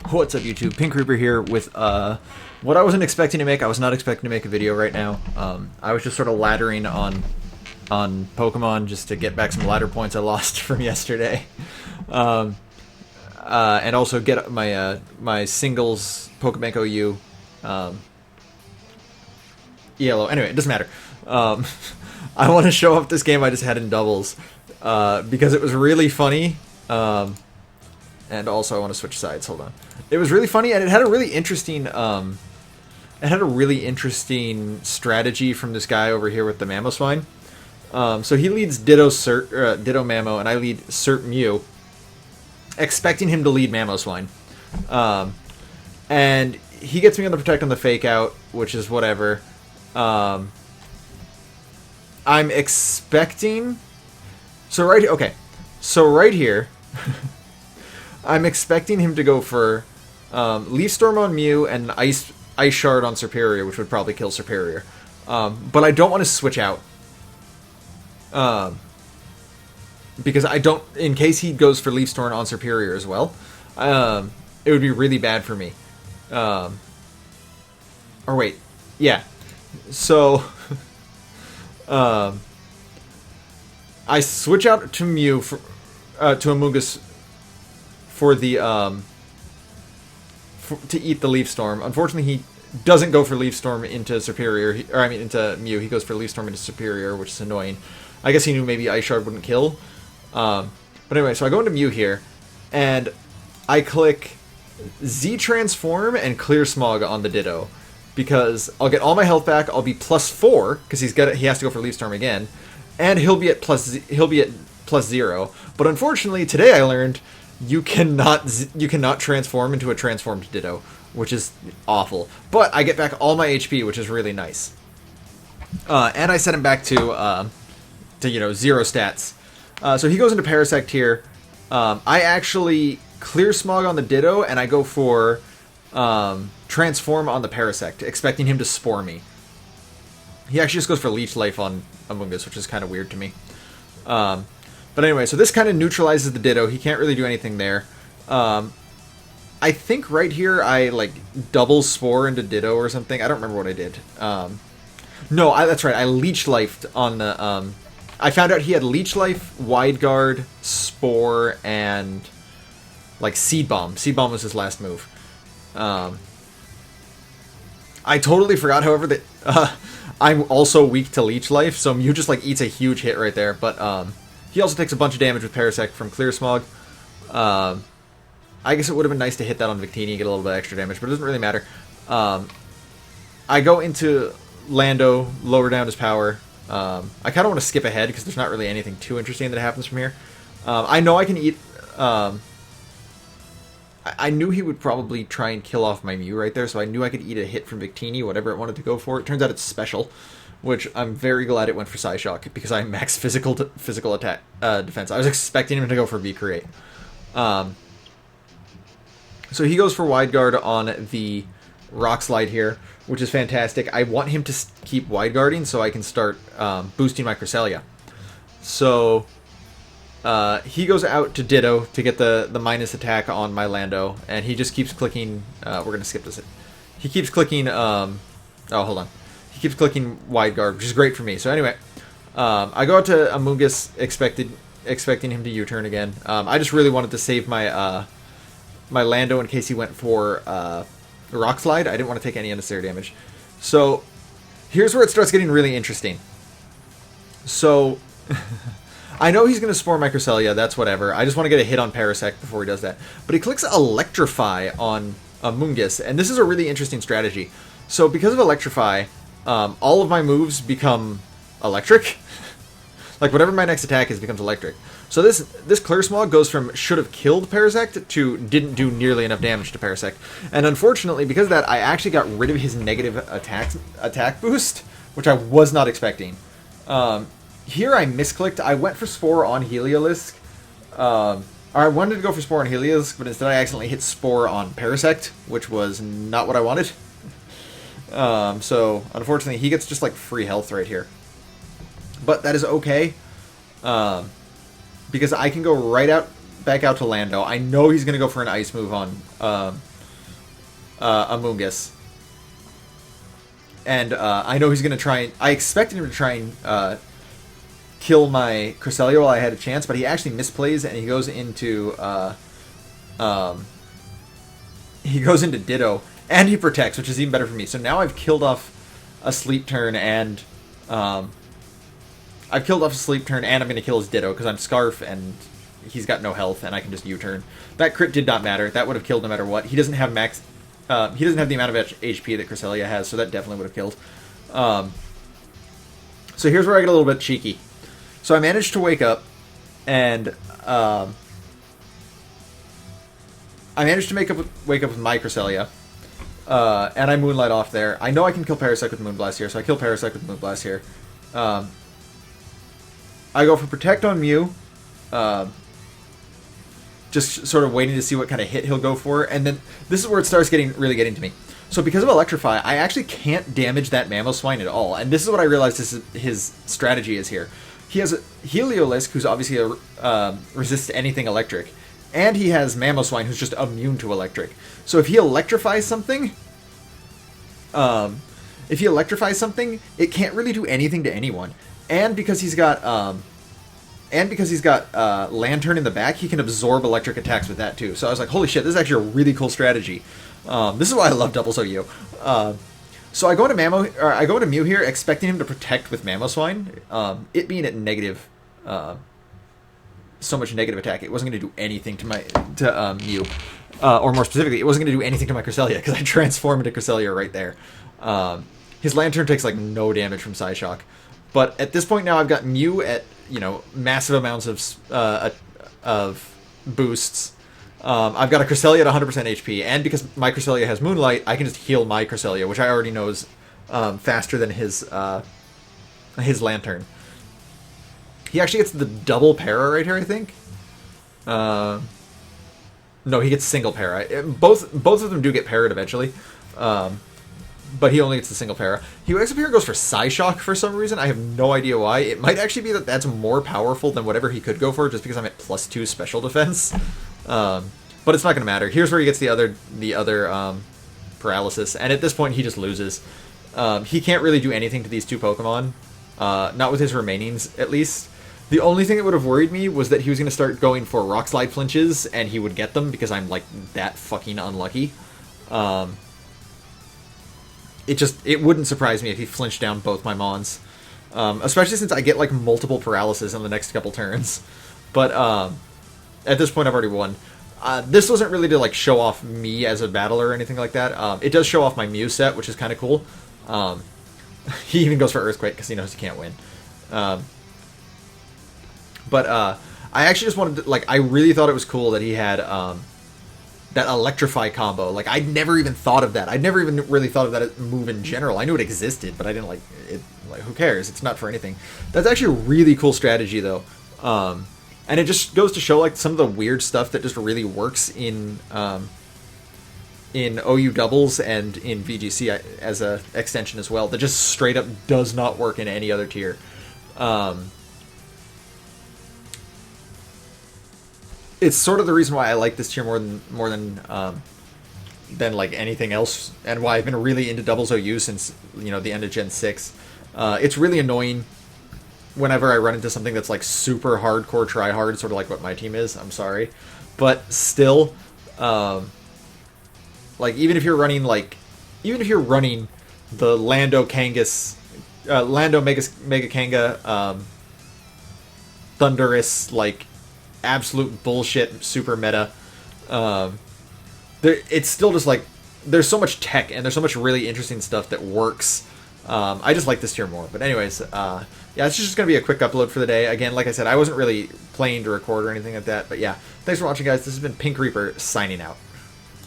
What's up, YouTube? Pink Reaper here with what I wasn't expecting to make. I was not expecting to make a video right now. I was just sort of laddering on Pokemon just to get back some ladder points I lost from yesterday, and also get my my singles Pokebank OU ELO. Anyway, it doesn't matter. I want to show off this game I just had in doubles because it was really funny. And also, I want to switch sides. Hold on. It was really funny, and it had a really interesting. Strategy from this guy over here with the Mamoswine. So he leads Ditto Mamo, and I lead Cert Mew, expecting him to lead Mamoswine. And he gets me on the Protect on the Fake Out, which is whatever. I'm expecting. So right here. I'm expecting him to go for Leaf Storm on Mew and Ice Shard on Serperior, which would probably kill Serperior. But I don't want to switch out. Because I don't... In case he goes for Leaf Storm on Serperior as well, it would be really bad for me. Or wait. Yeah. So... I switch out to Mew to Amoonguss for the to eat the Leaf Storm. Unfortunately, he doesn't go for Leaf Storm into Serperior, into Mew. He goes for Leaf Storm into Serperior, which is annoying. I guess he knew maybe Ice Shard wouldn't kill. But anyway, so I go into Mew here, and I click Z Transform and Clear Smog on the Ditto, because I'll get all my health back. I'll be +4 because he has to go for Leaf Storm again, and he'll be at +0. But unfortunately, today I learned you cannot transform into a transformed Ditto, which is awful. But I get back all my HP, which is really nice. And I set him back to 0 stats. So he goes into Parasect here. I actually Clear Smog on the Ditto, and I go for Transform on the Parasect, expecting him to Spore me. He actually just goes for Leech Life on Amoonguss, which is kind of weird to me. But anyway, so this kind of neutralizes the Ditto. He can't really do anything there. I think right here I double Spore into Ditto or something. I don't remember what I did. No, that's right. I Leech Lifed on the... I found out he had Leech Life, Wide Guard, Spore, and Seed Bomb. Seed Bomb was his last move. I totally forgot, however, that I'm also weak to Leech Life, so Mew just eats a huge hit right there. But he also takes a bunch of damage with Parasect from Clear Smog. I guess it would have been nice to hit that on Victini and get a little bit extra damage, but it doesn't really matter. I go into Lando, lower down his power. I kind of want to skip ahead because there's not really anything too interesting that happens from here. I know I can eat... I knew he would probably try and kill off my Mew right there, so I knew I could eat a hit from Victini, whatever it wanted to go for. It turns out it's special, which I'm very glad it went for Psyshock, because I max physical attack defense. I was expecting him to go for V-Create. So he goes for Wide Guard on the Rock Slide here, which is fantastic. I want him to keep Wide Guarding so I can start boosting my Cresselia. So... he goes out to Ditto to get the minus attack on my Lando, and he just keeps clicking... we're going to skip this. He keeps clicking... oh, hold on. He keeps clicking Wide Guard, which is great for me. So anyway, I go out to Amoonguss, expecting him to U-turn again. I just really wanted to save my my Lando in case he went for Rock Slide. I didn't want to take any unnecessary damage. So here's where it starts getting really interesting. So... I know he's going to Spore my Cresselia, that's whatever. I just want to get a hit on Parasect before he does that. But he clicks Electrify on Amoonguss, and this is a really interesting strategy. So because of Electrify, all of my moves become electric. Whatever my next attack is becomes electric. So this Clear Smog goes from should have killed Parasect to didn't do nearly enough damage to Parasect. And unfortunately, because of that, I actually got rid of his negative attack boost, which I was not expecting. Here I misclicked. I went for Spore on Heliolisk. Or I wanted to go for Spore on Heliolisk, but instead I accidentally hit Spore on Parasect, which was not what I wanted. So, unfortunately, he gets just free health right here. But that is okay. Because I can go right out back out to Lando. I know he's going to go for an ice move on Amoonguss. And I know he's going to try and... I expected him to try and kill my Cresselia while I had a chance, but he actually misplays and he goes into... he goes into Ditto, and he protects, which is even better for me. So now I've killed off a Sleep Turn, and... I'm going to kill his Ditto, because I'm Scarf, and he's got no health, and I can just U-turn. That crit did not matter. That would have killed no matter what. He doesn't have max... he doesn't have the amount of HP that Cresselia has, so that definitely would have killed. So here's where I get a little bit cheeky. So I managed to wake up, and I managed to wake up with my Cresselia, and I Moonlight off there. I know I can kill Parasect with Moonblast here, so I kill Parasect with Moonblast here. I go for Protect on Mew, just sort of waiting to see what kind of hit he'll go for, and then this is where it starts really getting to me. So because of Electrify, I actually can't damage that Mamoswine at all, and this is what I realized his strategy is here. He has a Heliolisk, who's obviously resists to anything electric, and he has Mamoswine, who's just immune to electric. So if he electrifies something, it can't really do anything to anyone. And because he's got Lantern in the back, he can absorb electric attacks with that too. So I was like, holy shit, this is actually a really cool strategy. This is why I love Double OU. So I go into Mew here, expecting him to protect with Mamoswine. It being at negative, so much negative attack, it wasn't going to do anything to Mew. Or more specifically, it wasn't going to do anything to my Cresselia, because I transformed into Cresselia right there. His Lantern takes like no damage from Psyshock. But at this point now, I've got Mew at, massive amounts of boosts. I've got a Cresselia at 100% HP, and because my Cresselia has Moonlight, I can just heal my Cresselia, which I already know is faster than his Lantern. He actually gets the double para right here, I think. No, he gets single para. Both of them do get parried eventually. But he only gets the single para. He wakes up here and goes for Psyshock for some reason. I have no idea why. It might actually be that that's more powerful than whatever he could go for, just because I'm at +2 special defense. But it's not going to matter. Here's where he gets the other paralysis, and at this point he just loses. He can't really do anything to these two Pokemon, not with his remainings at least. The only thing that would have worried me was that he was going to start going for Rock Slide flinches, and he would get them because I'm like that fucking unlucky. It wouldn't surprise me if he flinched down both my Mons. Especially since I get like multiple paralysis in the next couple turns. But at this point I've already won. This wasn't really to like show off me as a battler or anything like that. It does show off my Mew set, which is kind of cool. He even goes for Earthquake because he knows he can't win. But I actually just wanted to, I really thought it was cool that he had that Electrify combo. Like, I'd never even thought of that. I'd never even really thought of that move in general. I knew it existed, but I didn't like it. Like, who cares? It's not for anything. That's actually a really cool strategy, though. And it just goes to show, like, some of the weird stuff that just really works in OU doubles and in VGC as a extension as well, that just straight up does not work in any other tier. It's sort of the reason why I like this tier more than like anything else, and why I've been really into doubles OU since the end of Gen 6. It's really annoying whenever I run into something that's like super hardcore try hard, sort of like what my team is. I'm sorry, but still, like even if you're running the Lando Kangas, Lando Mega Kanga, Thundurus, like absolute bullshit super meta. It's still just like there's so much tech and there's so much really interesting stuff that works. I just like this tier more. But anyways, yeah, it's just gonna be a quick upload for the day. Again, like I said, I wasn't really planning to record or anything like that. But yeah, thanks for watching, guys. This has been Pink Reaper signing out.